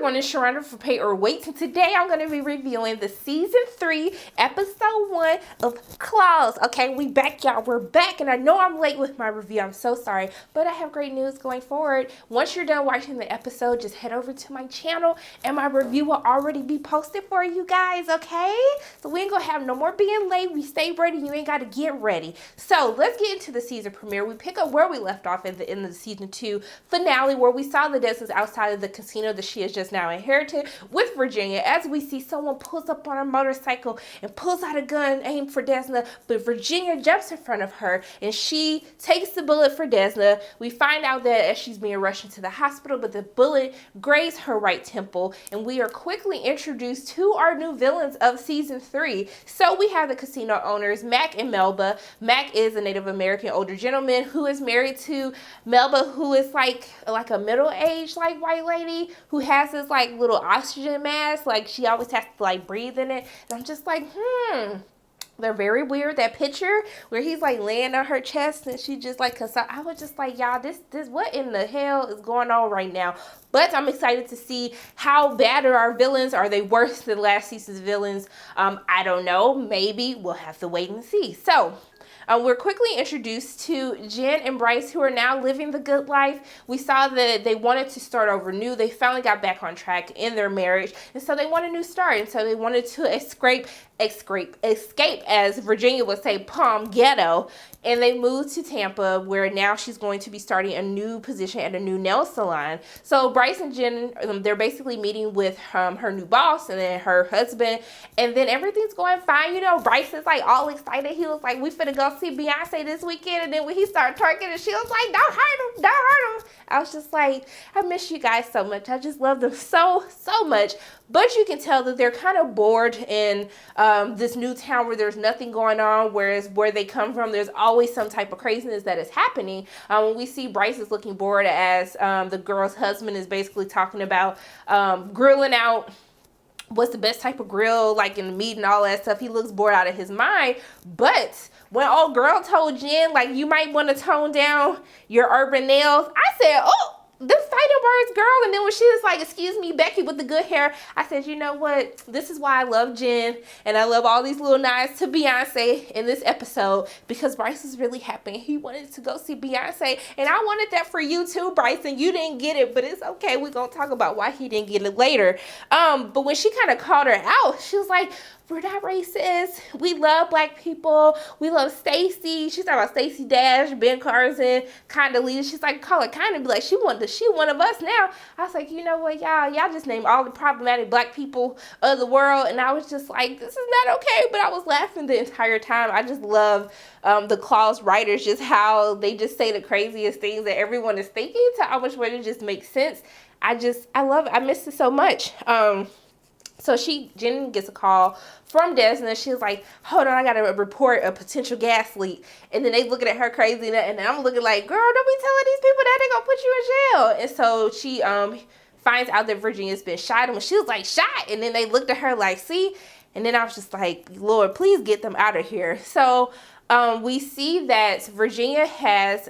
everyone, it's Sharonda for Pay or Wait, and today I'm going to be reviewing the Season 3, Episode 1 of Claws. Okay, we back, y'all. We're back, and I know I'm late with my review. I'm so sorry, but I have great news going forward. Once you're done watching the episode, just head over to my channel, and my review will already be posted for you guys, okay? So we ain't going to have no more being late. We stay ready. You ain't got to get ready. So let's get into the season premiere. We pick up where we left off at the end of the Season 2 finale, where we saw the Desmond's outside of the casino that she has just now inherited with Virginia, as we see someone pulls up on a motorcycle and pulls out a gun aimed for Desna, but Virginia jumps in front of her and she takes the bullet for Desna. We find out that as she's being rushed into the hospital, but the bullet grazed her right temple, and we are quickly introduced to our new villains of Season 3. So we have the casino owners, Mac and Melba. Mac is a Native American older gentleman who is married to Melba, who is like a middle-aged like white lady who has this like little oxygen mask, like she always has to like breathe in it. And I'm just like, they're very weird. That picture where he's like laying on her chest and she just like, I was just like, y'all, this what in the hell is going on right now? But I'm excited to see how bad are our villains. Are they worse than last season's villains? I don't know. Maybe we'll have to wait and see. So we're quickly introduced to Jen and Bryce, who are now living the good life. We saw that they wanted to start over new. They finally got back on track in their marriage, and so they want a new start. And so they wanted to escape, as Virginia would say, Palm Ghetto. And they moved to Tampa, where now she's going to be starting a new position at a new nail salon. So Bryce and Jen, they're basically meeting with her new boss and then her husband. And then everything's going fine. You know, Bryce is like all excited. He was like, we finna go see Beyonce this weekend. And then when he started twerking, and she was like, don't hurt him, don't hurt him. I was just like, I miss you guys so much. I just love them so much. But you can tell that they're kind of bored in this new town where there's nothing going on, whereas where they come from, there's always some type of craziness that is happening. When we see Bryce is looking bored, as the girl's husband is basically talking about grilling out what's the best type of grill, like in the meat and all that stuff. He looks bored out of his mind. But when old girl told Jen, like, you might want to tone down your urban nails, I said, oh, the fighting words, girl. And then when she was like, excuse me, Becky with the good hair, I said, you know what? This is why I love Jen, and I love all these little nods to Beyonce in this episode, because Bryce is really happy. He wanted to go see Beyonce, and I wanted that for you too, Bryce, and you didn't get it, but it's okay. We're going to talk about why he didn't get it later. But when she kind of called her out, she was like, we're not racist. We love black people. We love Stacey. She's talking about Stacey Dash, Ben Carson, Condoleezza. She's like, call her kind of be like, she one of us now. I was like, you know what, y'all just named all the problematic black people of the world. And I was just like, this is not okay. But I was laughing the entire time. I just love the Claws writers, just how they just say the craziest things that everyone is thinking to how much way it just makes sense. I love it. I miss it so much. So Jen gets a call from Desna. She's like, hold on, I got to report a potential gas leak. And then they looking at her crazy, and I'm looking like, girl, don't be telling these people that they're going to put you in jail. And so she finds out that Virginia's been shot. And she was like, shot? And then they looked at her like, see? And then I was just like, Lord, please get them out of here. So we see that Virginia has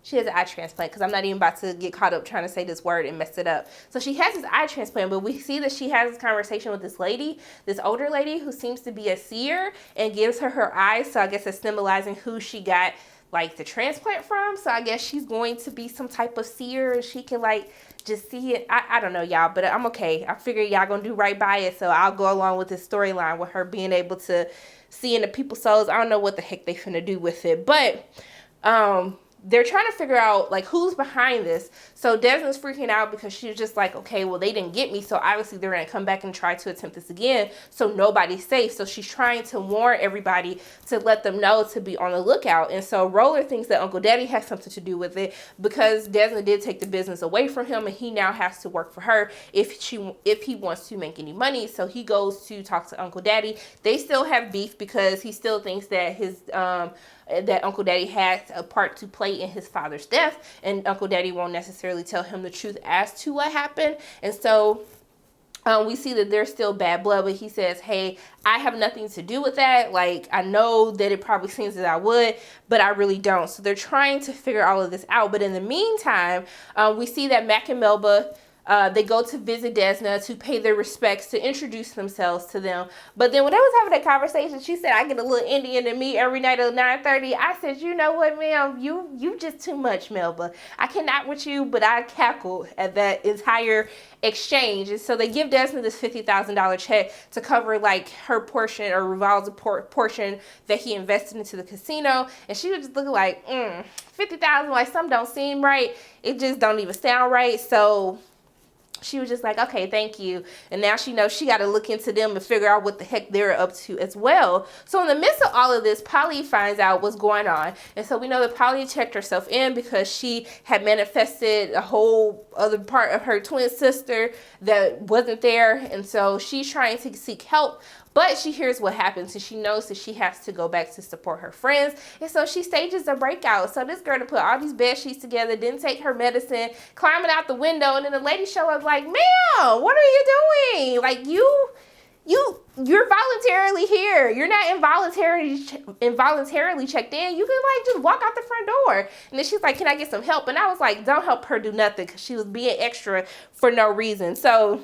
she has an eye transplant, because I'm not even about to get caught up trying to say this word and mess it up. So she has this eye transplant, but we see that she has this conversation with this lady, this older lady who seems to be a seer, and gives her eyes. So I guess it's symbolizing who she got like the transplant from. So I guess she's going to be some type of seer, and she can like just see it. I don't know, y'all, but I'm okay. I figure y'all gonna do right by it, so I'll go along with this storyline with her being able to see into people's souls. I don't know what the heck they finna do with it, but they're trying to figure out like who's behind this. So Desmond's freaking out because she's just like, okay, well, they didn't get me, so obviously they're gonna come back and try to attempt this again, so nobody's safe. So she's trying to warn everybody to let them know to be on the lookout. And so Roller thinks that Uncle Daddy has something to do with it, because Desmond did take the business away from him, and he now has to work for her if he wants to make any money. So he goes to talk to Uncle Daddy. They still have beef because he still thinks that that Uncle Daddy has a part to play in his father's death, and Uncle Daddy won't necessarily tell him the truth as to what happened. And so We see that there's still bad blood, but he says, hey, I have nothing to do with that. Like, I know that it probably seems that I would, but I really don't. So they're trying to figure all of this out. But in the meantime, we see that Mac and Melba, they go to visit Desna to pay their respects, to introduce themselves to them. But then when they was having that conversation, she said, I get a little Indian in me every night at 9:30. I said, you know what, ma'am? You just too much, Melba. I cannot with you, but I cackled at that entire exchange. And so they give Desna this $50,000 check to cover like her portion, or Rival's portion that he invested into the casino. And she was just looking like, 50,000, like something don't seem right. It just don't even sound right. So she was just like, okay, thank you. And now she knows she got to look into them and figure out what the heck they're up to as well. So in the midst of all of this, Polly finds out what's going on. And so we know that Polly checked herself in because she had manifested a whole other part of her twin sister that wasn't there. And so she's trying to seek help. But she hears what happens, and she knows that she has to go back to support her friends. And so she stages a breakout. So this girl to put all these bed sheets together, didn't take her medicine, climbing out the window, and then the lady show up like, ma'am, what are you doing? Like, you're voluntarily here. You're not involuntarily checked in. You can like just walk out the front door. And then she's like, can I get some help? And I was like, don't help her do nothing, because she was being extra for no reason. So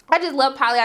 I just love Polly.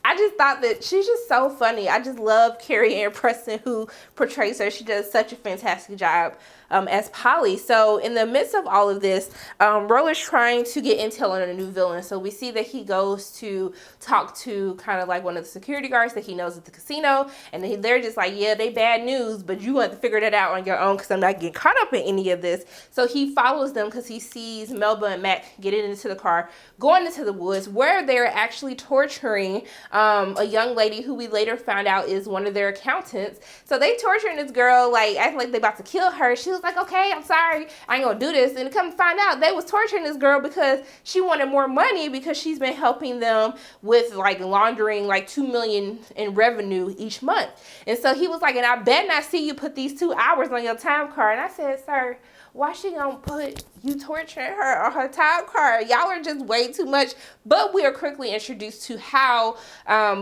I just thought that she's just so funny. I just love Carrie Ann Preston, who portrays her. She does such a fantastic job as Polly. So in the midst of all of this, Roller's trying to get intel on a new villain. So we see that he goes to talk to kind of like one of the security guards that he knows at the casino. And they're just like, yeah, they bad news, but you have to figure that out on your own, because I'm not getting caught up in any of this. So he follows them because he sees Melba and Mac getting into the car, going into the woods, where they're actually torturing a young lady who we later found out is one of their accountants. So they torturing this girl, like acting like they about to kill her. She was like, okay, I'm sorry, I ain't gonna do this. And come to find out, they was torturing this girl because she wanted more money, because she's been helping them with like laundering like $2 million in revenue each month. And so he was like, and I bet not see you put these 2 hours on your time card. And I said, sir, why she gonna put you torturing her on her time card? Y'all are just way too much. But we are quickly introduced to how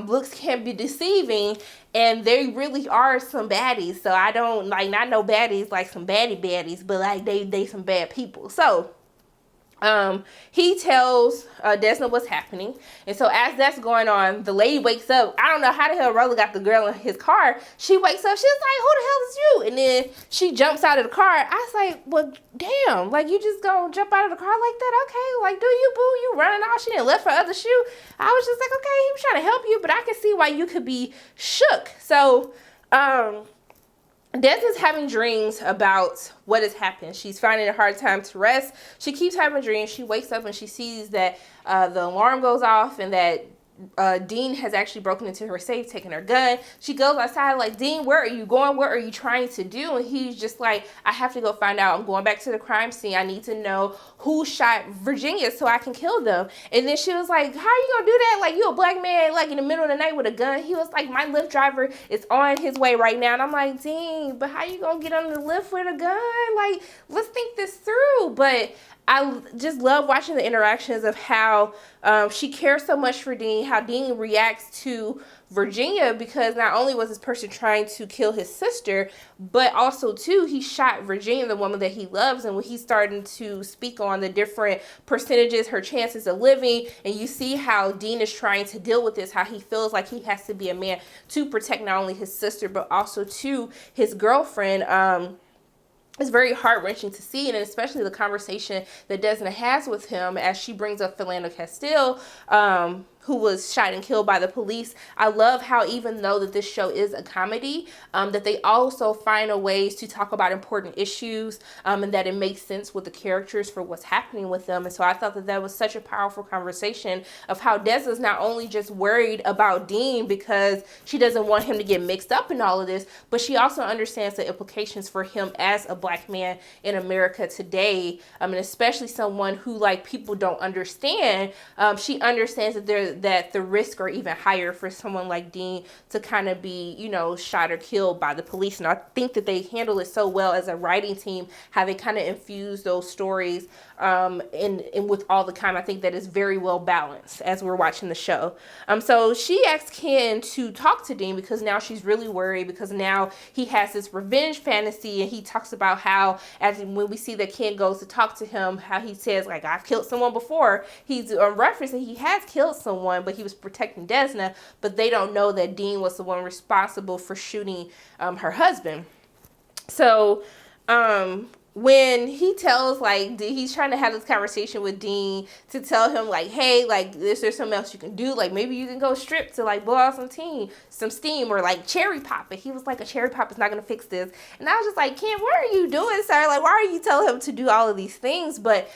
looks can be deceiving, and they really are some baddies. So I don't like, not no baddies like some baddies, but like they some bad people. So he tells Desna what's happening. And so as that's going on, the lady wakes up. I don't know how the hell Roller got the girl in his car. She wakes up. She's like, who the hell is you? And then she jumps out of the car. I was like, well, damn. Like, you just gonna jump out of the car like that? Okay. Like, do you, boo? You running off. She didn't left her other shoe. I was just like, okay, he was trying to help you, but I can see why you could be shook. So, Desna's having dreams about what has happened. She's finding it a hard time to rest. She keeps having dreams. She wakes up and she sees that the alarm goes off, and that Dean has actually broken into her safe, taking her gun. She goes outside like, Dean, where are you going? What are you trying to do? And he's just like, I have to go find out. I'm going back to the crime scene. I need to know who shot Virginia so I can kill them. And then she was like, how are you gonna do that? Like, you a black man like in the middle of the night with a gun? He was like, my Lyft driver is on his way right now. And I'm like, Dean, but how you gonna get on the Lyft with a gun? Like, let's think this through. But I just love watching the interactions of how she cares so much for Dean, how Dean reacts to Virginia, because not only was this person trying to kill his sister, but also too, he shot Virginia, the woman that he loves. And when he's starting to speak on the different percentages, her chances of living, and you see how Dean is trying to deal with this, how he feels like he has to be a man to protect not only his sister, but also to his girlfriend. It's very heart-wrenching to see, and especially the conversation that Desna has with him as she brings up Philando Castile, who was shot and killed by the police. I love how, even though that this show is a comedy, that they also find a ways to talk about important issues, and that it makes sense with the characters for what's happening with them. And so I thought that that was such a powerful conversation of how Desna's not only just worried about Dean because she doesn't want him to get mixed up in all of this, but she also understands the implications for him as a black man in America today, and especially someone who like people don't understand. She understands that the risks are even higher for someone like Dean to kind of be, you know, shot or killed by the police. And I think that they handle it so well as a writing team, how they kind of infuse those stories and with all the kind, I think that is very well balanced as we're watching the show. So she asks Ken to talk to Dean because now she's really worried, because now he has this revenge fantasy, and he talks about how, as when we see that Ken goes to talk to him, how he says, like, I've killed someone before. He's referencing he has killed someone, but he was protecting Desna, but they don't know that Dean was the one responsible for shooting her husband. So when he tells, like, he's trying to have this conversation with Dean to tell him, like, hey, like, is there something else you can do? Like, maybe you can go strip to, like, blow out some steam, or, like, cherry pop. And he was like, a cherry pop is not going to fix this. And I was just like, Ken, what are you doing, sir? Like, why are you telling him to do all of these things? But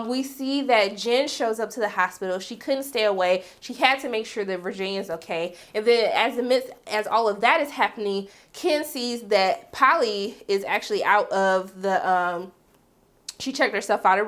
we see that Jen shows up to the hospital. She couldn't stay away. She had to make sure that Virginia's okay. And then as all of that is happening, Ken sees that Polly is actually out of the, she checked herself out of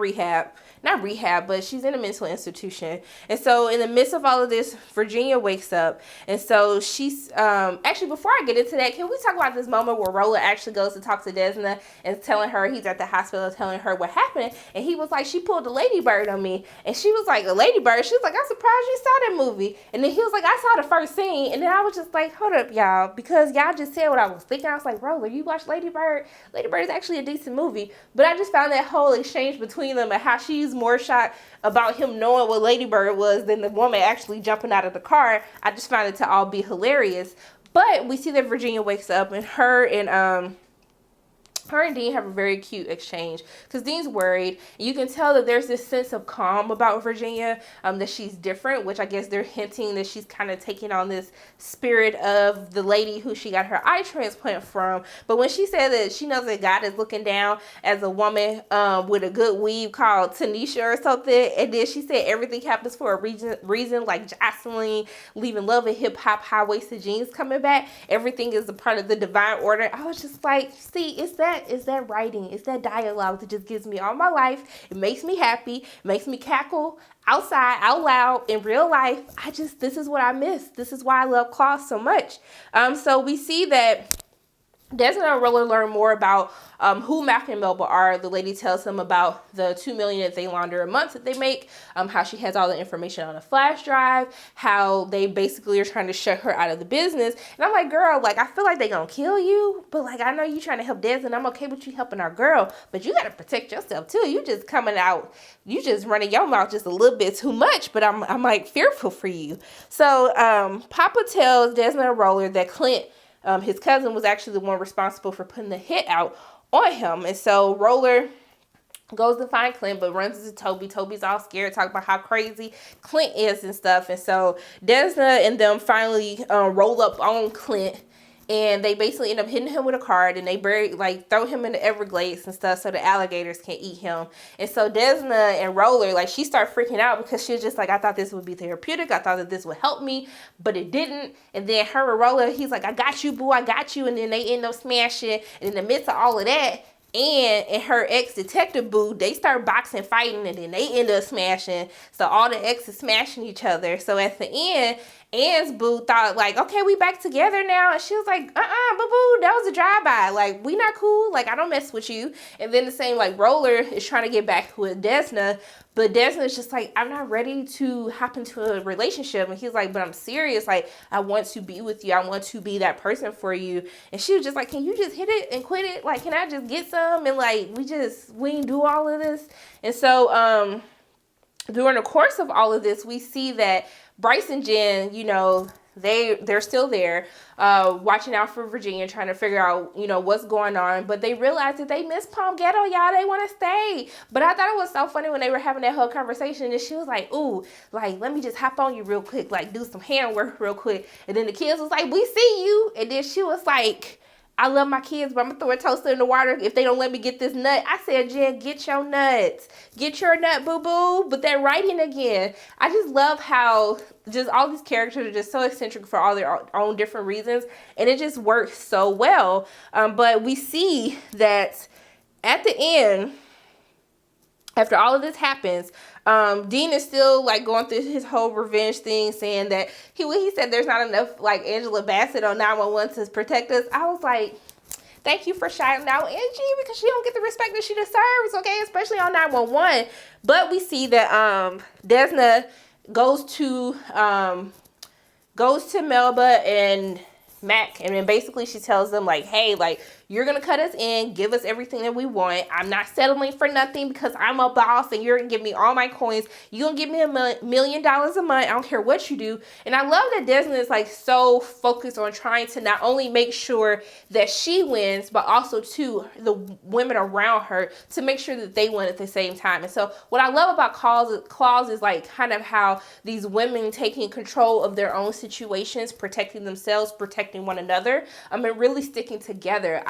not rehab, but she's in a mental institution. And so in the midst of all of this, Virginia wakes up. And so she's, actually, before I get into that, can we talk about this moment where Roller actually goes to talk to Desna and telling her, he's at the hospital telling her what happened. And he was like, she pulled a ladybird on me. And she was like, a ladybird? She was like, I'm surprised you saw that movie. And then he was like, I saw the first scene. And then I was just like, hold up, y'all, because y'all just said what I was thinking. I was like, Roller, you watched Ladybird? Ladybird is actually a decent movie. But I just found that whole exchange between them and how she's more shocked about him knowing what Ladybird was than the woman actually jumping out of the car. I just found it to all be hilarious. But we see that Virginia wakes up, and her and Dean have a very cute exchange, because Dean's worried. You can tell that there's this sense of calm about Virginia, that she's different, which I guess they're hinting that she's kind of taking on this spirit of the lady who she got her eye transplant from. But when she said that she knows that God is looking down as a woman with a good weave called Tanisha or something, and then she said everything happens for a reason, like Jocelyn leaving Love and Hip Hop, high-waisted jeans coming back, everything is a part of the divine order. I was just like, see, it's that writing, it's that dialogue that just gives me all my life. It makes me happy, it makes me cackle outside, out loud, in real life. This is what I miss. This is why I love Claws so much. So we see that Desna and Roller learn more about who Mac and Melba are. The lady tells them about the $2 million that they launder a month that they make, how she has all the information on a flash drive, how they basically are trying to shut her out of the business. And I'm like, girl, like, I feel like they gonna kill you, but like, I know you trying to help Des, and I'm okay with you helping our girl, but you gotta protect yourself too. You just coming out, you just running your mouth just a little bit too much, but I'm like fearful for you. So Papa tells Desna and Roller that Clint, his cousin, was actually the one responsible for putting the hit out on him. And so Roller goes to find Clint, but runs into Toby. Toby's all scared, talking about how crazy Clint is and stuff. And so Desna and them finally roll up on Clint, and they basically end up hitting him with a card, and they throw him in the Everglades and stuff so the alligators can eat him. And so Desna and Roller, like, she started freaking out because she was just like, I thought this would be therapeutic. I thought that this would help me, but it didn't. And then her and Roller, he's like, I got you, boo, I got you. And then they end up smashing. And in the midst of all of that, Ann and her ex-detective boo, they start boxing, fighting, and then they end up smashing. So all the exes smashing each other. So at the end, Ann's boo thought, like, okay, we back together now. And she was like, boo-boo, that was a drive-by. Like, we not cool. Like, I don't mess with you. And then the same, like, Roller is trying to get back with Desna, but Desna is just like, I'm not ready to hop into a relationship. And he's like, but I'm serious. Like, I want to be with you. I want to be that person for you. And she was just like, can you just hit it and quit it? Like, can I just get some? And like, we ain't do all of this. And so, during the course of all of this, we see that Bryce and Jen, you know, they're still there, watching out for Virginia, trying to figure out, you know, what's going on. But they realized that they miss Palm Ghetto, y'all. They want to stay. But I thought it was so funny when they were having that whole conversation, and she was like, ooh, like, let me just hop on you real quick, like, do some handwork real quick. And then the kids was like, we see you. And then she was like, I love my kids, but I'm going to throw a toaster in the water if they don't let me get this nut. I said, Jen, get your nuts. Get your nut, boo-boo. But that writing again, I just love how just all these characters are just so eccentric for all their own different reasons. And it just works so well. But we see that at the end, after all of this happens, Dean is still like going through his whole revenge thing, saying that he said there's not enough like Angela Bassett on 911 to protect us. I was like, Thank you for shouting out Angie because she don't get the respect that she deserves, okay? Especially on 911. But we see that Desna goes to Melba and Mac, and then basically she tells them like, hey, like, you're gonna cut us in, give us everything that we want. I'm not settling for nothing because I'm a boss and you're gonna give me all my coins. You're gonna give me $1 million a month. I don't care what you do. And I love that Desmond is like so focused on trying to not only make sure that she wins, but also to the women around her to make sure that they win at the same time. And so what I love about Claus is like kind of how these women taking control of their own situations, protecting themselves, protecting one another, and really sticking together.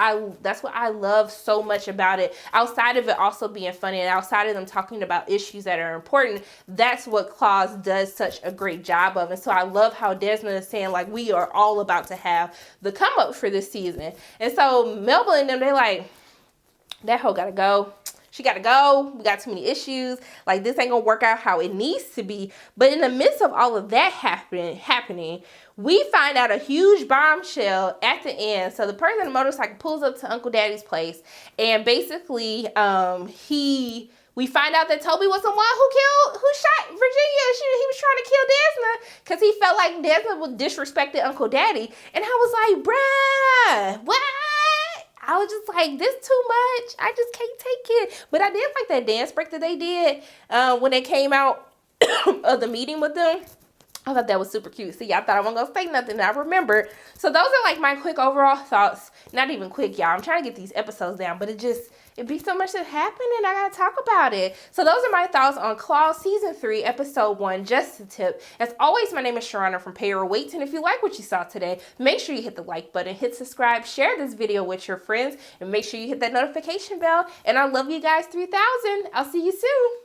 That's what I love so much about it. Outside of it also being funny and outside of them talking about issues that are important, that's what Claus does such a great job of. And so I love how Desmond is saying like, we are all about to have the come up for this season. And so Melba and them, they're like, that hoe gotta go. She gotta go. We got too many issues. Like, this ain't gonna work out how it needs to be. But in the midst of all of that happening, we find out a huge bombshell at the end. So the person on the motorcycle pulls up to Uncle Daddy's place, and basically, we find out that Toby was the one who shot Virginia. He was trying to kill Desna because he felt like Desna was disrespected Uncle Daddy. And I was like, bruh, what? I was just like, this too much. I just can't take it. But I did like that dance break that they did when they came out of the meeting with them. I thought that was super cute. See, I thought I wasn't going to say nothing. I remembered. So those are like my quick overall thoughts. Not even quick, y'all. I'm trying to get these episodes down, but it'd be so much that happened and I got to talk about it. So those are my thoughts on Claus Season 3, Episode 1, Just a Tip. As always, my name is Sharana from Pay or Wait. And if you like what you saw today, make sure you hit the like button, hit subscribe, share this video with your friends, and make sure you hit that notification bell. And I love you guys 3000. I'll see you soon.